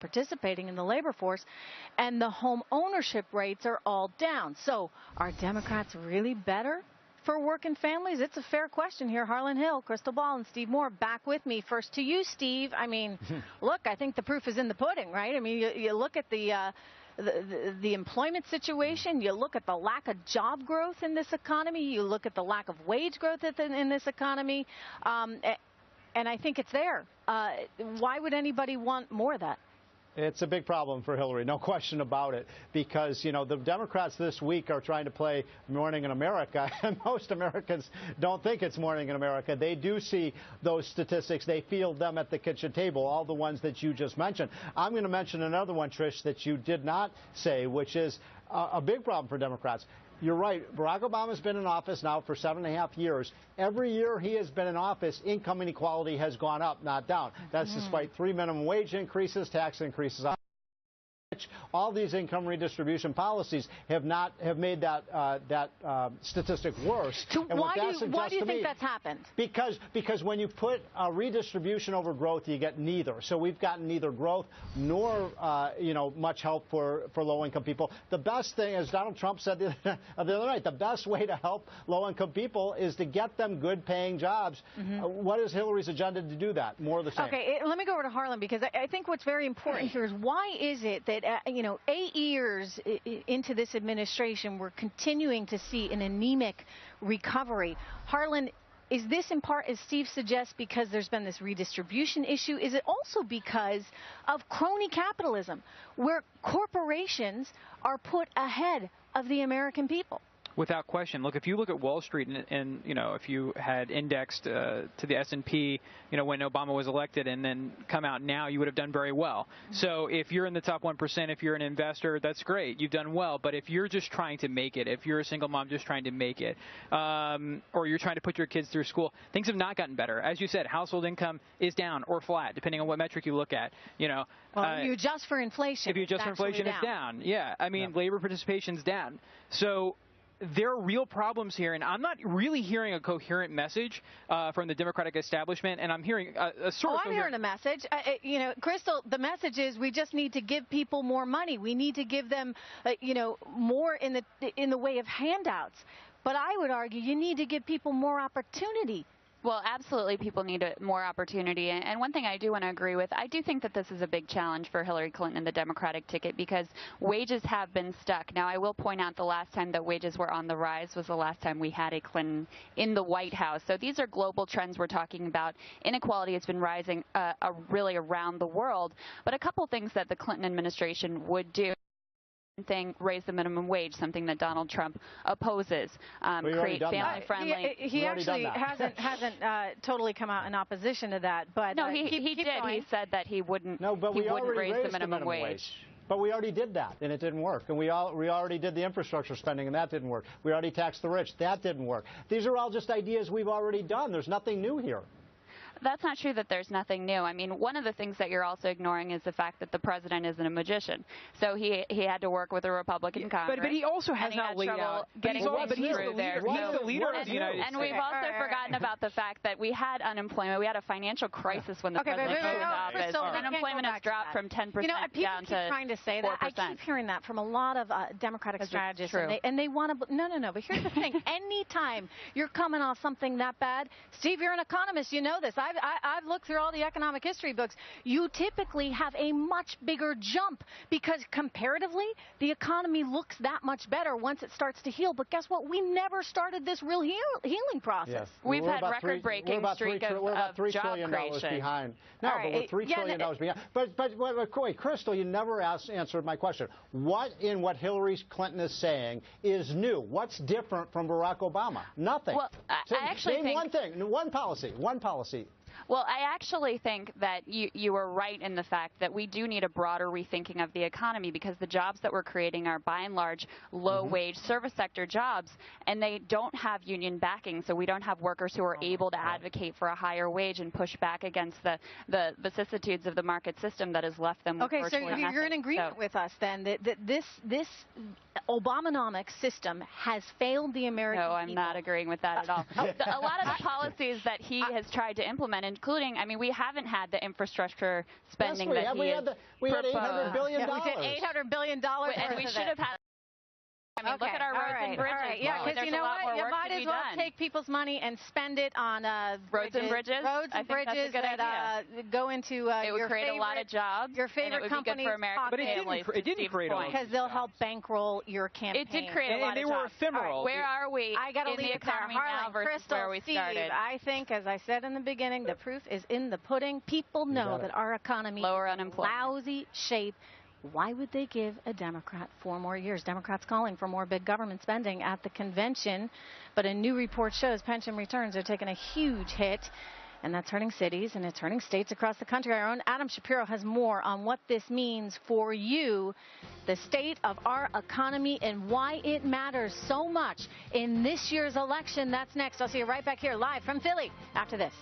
participating in the labor force, and the home ownership rates are all down. So are Democrats really better for working families? It's a fair question here. Harlan Hill, Crystal Ball, and Steve Moore back with me. First to you, Steve. I mean, look, I think the proof is in the pudding, right? I mean, you look at the employment situation, you look at the lack of job growth in this economy, you look at the lack of wage growth in this economy, and I think it's there. Why would anybody want more of that? It's a big problem for Hillary, no question about it, because, you know, the Democrats this week are trying to play Morning in America, and most Americans don't think it's Morning in America. They do see those statistics. They feel them at the kitchen table, all the ones that you just mentioned. I'm going to mention another one, Trish, that you did not say, which is a big problem for Democrats. You're right. Barack Obama's been in office now for 7.5 years. Every year he has been in office, income inequality has gone up, not down. That's despite 3 minimum wage increases, tax increases. All these income redistribution policies have made that statistic worse. So why do you think that's happened? Because when you put redistribution over growth, you get neither. So we've gotten neither growth nor much help for low-income people. The best thing, as Donald Trump said the other night, the best way to help low-income people is to get them good-paying jobs. What is Hillary's agenda to do that? More of the same. Okay, let me go over to Harlan, because I think what's very important here is why is it that 8 years into this administration, we're continuing to see an anemic recovery. Harlan, is this in part, as Steve suggests, because there's been this redistribution issue? Is it also because of crony capitalism, where corporations are put ahead of the American people? Without question. Look, if you look at Wall Street and if you had indexed to the S&P, when Obama was elected and then come out now, you would have done very well. So if you're in the top 1%, if you're an investor, that's great. You've done well. But if you're just trying to make it, if you're a single mom just trying to make it, or you're trying to put your kids through school, things have not gotten better. As you said, household income is down or flat, depending on what metric you look at. Well, you adjust for inflation. If you adjust for inflation, it's down. Yeah. I mean, labor participation's down. So there are real problems here, and I'm not really hearing a coherent message from the Democratic establishment, and I'm hearing a sort of... I'm hearing a message. Crystal, the message is we just need to give people more money. We need to give them, more in the way of handouts. But I would argue you need to give people more opportunity. Well, absolutely, people need more opportunity. And one thing I do want to agree with, I do think that this is a big challenge for Hillary Clinton and the Democratic ticket, because wages have been stuck. Now, I will point out the last time that wages were on the rise was the last time we had a Clinton in the White House. So these are global trends we're talking about. Inequality has been rising really around the world. But a couple things that the Clinton administration would do. Thing, raise the minimum wage, something that Donald Trump opposes. Create family-friendly. He actually hasn't totally come out in opposition to that, but no, he did. Going. He said that he wouldn't. No, but we wouldn't already raise the minimum wage. But we already did that, and it didn't work. And we already did the infrastructure spending, and that didn't work. We already taxed the rich. That didn't work. These are all just ideas we've already done. There's nothing new here. That's not true that there's nothing new. I mean, one of the things that you're also ignoring is the fact that the president isn't a magician. So he had to work with a Republican Congress. But he also has not laid out. Getting things through there. He's the leader of the United States. And we've also forgotten about the fact that we had unemployment. We had a financial crisis when the president came into office. Unemployment has dropped from 10% down to 4%. Trying to say that. I keep hearing that from a lot of Democratic strategists, and they want to. No. But here's the thing: anytime you're coming off something that bad, Steve, you're an economist. You know this. I've looked through all the economic history books. You typically have a much bigger jump because comparatively, the economy looks that much better once it starts to heal. But guess what? We never started this real healing process. Yes. We've had record-breaking streak of job creation. Behind. No, but we're $3 trillion behind. But wait, Crystal, you never answered my question. What in what Hillary Clinton is saying is new? What's different from Barack Obama? Nothing. Well, I actually name one thing, one policy. Well, I actually think that you are right in the fact that we do need a broader rethinking of the economy, because the jobs that we're creating are by and large low-wage service sector jobs, and they don't have union backing, so we don't have workers who are able to advocate for a higher wage and push back against the vicissitudes of the market system that has left them with virtually nothing. So you're in agreement with us then that this Obamanomics system has failed the American people? No, I'm not agreeing with that at all. A lot of the policies that he has tried to implement, and including, I mean, we haven't had the infrastructure spending yes, that we had $800 billion. We did $800 billion. And we should have had. I mean, look at our roads and bridges. Right. Yeah, because you know what? You might as well take people's money and spend it on roads and bridges. Roads and bridges that go into it would create a lot of jobs. Your favorite companies, but it didn't create all because they'll help bankroll your campaign. It did create a lot of jobs. And they were ephemeral. Where are we I gotta in the leave it there. economy Harlan, now versus Crystal, where we Steve, started? I think, as I said in the beginning, the proof is in the pudding. People know that our economy lower is in unemployment, lousy shape. Why would they give a Democrat 4 more years? Democrats calling for more big government spending at the convention, but a new report shows pension returns are taking a huge hit, and that's hurting cities and it's hurting states across the country. Our own Adam Shapiro has more on what this means for you, the state of our economy, and why it matters so much in this year's election. That's next. I'll see you right back here live from Philly after this.